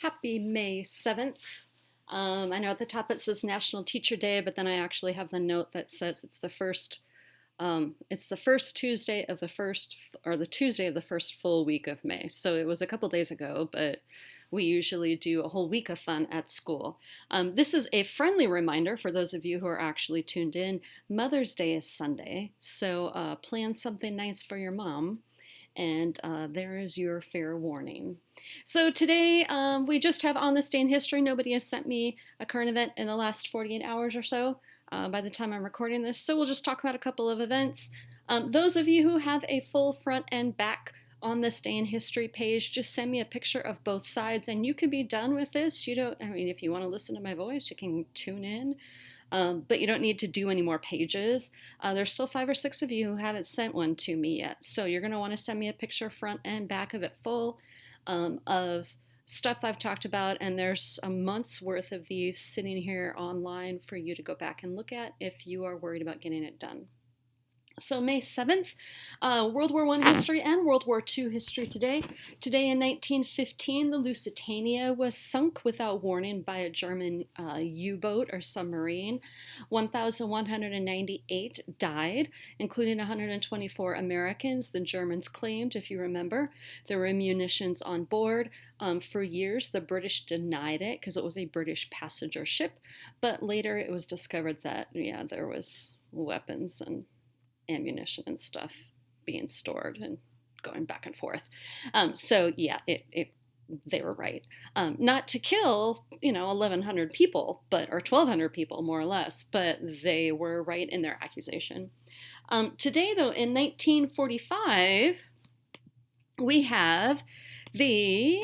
Happy May 7th. I know at the top it says National Teacher Day, but then I actually have the note that says it's the first Tuesday of the first, or the Tuesday of the first full week of May. So it was a couple days ago, but we usually do a whole week of fun at school. This is a friendly reminder for those of you who are actually tuned in. Mother's Day is Sunday, so plan something nice for your mom. And there is your fair warning. So today we just have On This Day in History. Nobody has sent me a current event in the last 48 hours or so by the time I'm recording this. So we'll just talk about a couple of events. Those of you who have a full front and back On This Day in History page, just send me a picture of both sides and you can be done with this. If you want to listen to my voice, you can tune in. But you don't need to do any more pages. There's still 5 or 6 of you who haven't sent one to me yet. So you're going to want to send me a picture front and back of it full of stuff I've talked about. And there's a month's worth of these sitting here online for you to go back and look at if you are worried about getting it done. So May 7th, World War I history and World War II history today. Today in 1915, the Lusitania was sunk without warning by a German U-boat or submarine. 1,198 died, including 124 Americans. The Germans claimed, if you remember, there were munitions on board. For years, the British denied it because it was a British passenger ship, but later it was discovered that, there was weapons and ammunition and stuff being stored and going back and forth. They were right. Not to kill, 1,100 people, or 1,200 people more or less, but they were right in their accusation. Today, though, in 1945, we have the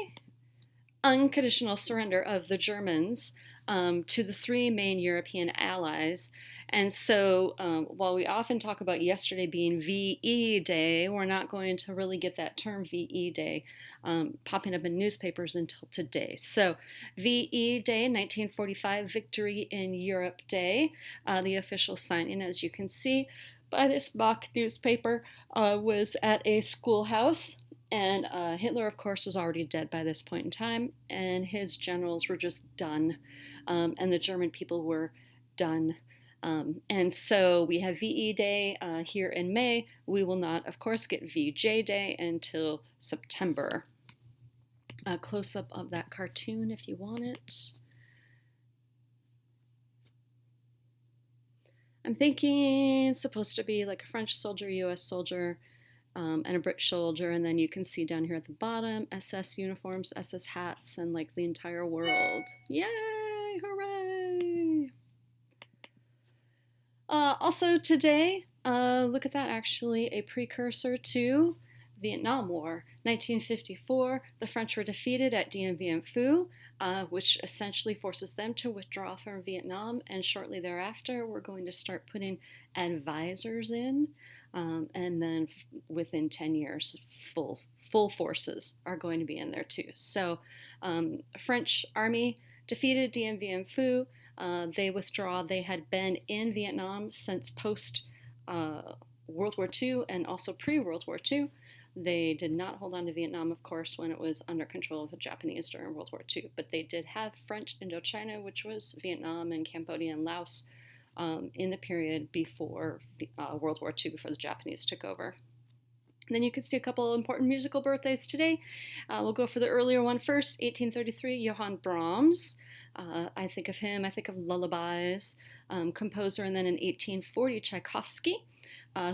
unconditional surrender of the Germans to the 3 main European allies. And so while we often talk about yesterday being VE Day, we're not going to really get that term VE Day popping up in newspapers until today. So VE Day, 1945, Victory in Europe Day, the official signing, as you can see, by this mock newspaper was at a schoolhouse. And Hitler, of course, was already dead by this point in time, and his generals were just done, and the German people were done. And so we have VE Day here in May. We will not, of course, get VJ Day until September. A close-up of that cartoon if you want it. I'm thinking it's supposed to be like a French soldier, US soldier, and a British soldier, and then you can see down here at the bottom SS uniforms, SS hats, and like the entire world. Yay! Hooray! Also today, look at that, actually a precursor to Vietnam War. 1954, the French were defeated at Dien Bien Phu, which essentially forces them to withdraw from Vietnam, and shortly thereafter we're going to start putting advisors in, and then within 10 years full forces are going to be in there too. So French army defeated Dien Bien Phu. They withdraw. They had been in Vietnam since post World War II and also pre-World War II. They did not hold on to Vietnam, of course, when it was under control of the Japanese during World War II, but they did have French Indochina, which was Vietnam and Cambodia and Laos, in the period before World War II, before the Japanese took over. And then you can see a couple important musical birthdays today. We'll go for the earlier one first. 1833, Johann Brahms. I think of him, I think of lullabies, composer. And then in 1840, Tchaikovsky,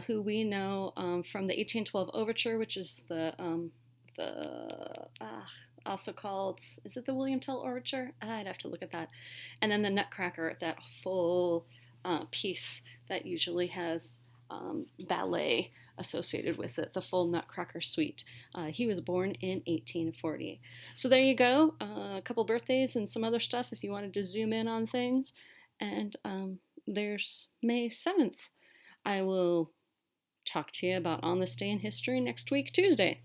who we know from the 1812 Overture, which is also called, is it the William Tell Overture? I'd have to look at that. And then the Nutcracker, that full piece that usually has ballet associated with it, the full Nutcracker suite. He was born in 1840. So there you go, a couple birthdays and some other stuff if you wanted to zoom in on things. And there's May 7th. I will talk to you about On This Day in History next week, Tuesday.